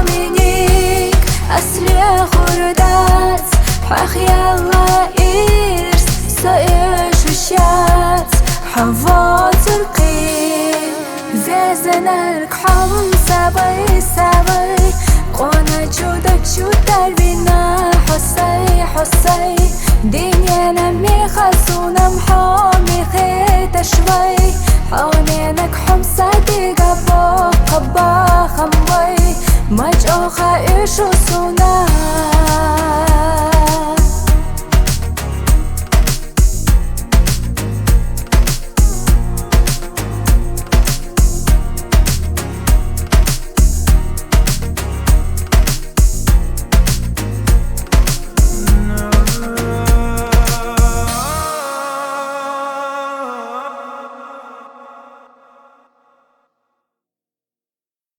منيك أسرع خردات بحخيالله إيرس سائش الشات حفاظ القيل زيزنك حم سبي سبي قونا جودك جودر بنا حسي حسي دنيا نمي خسونا محامي خيت شوي حوالينك حمسة دي قبا خموي مجأو خائش وصون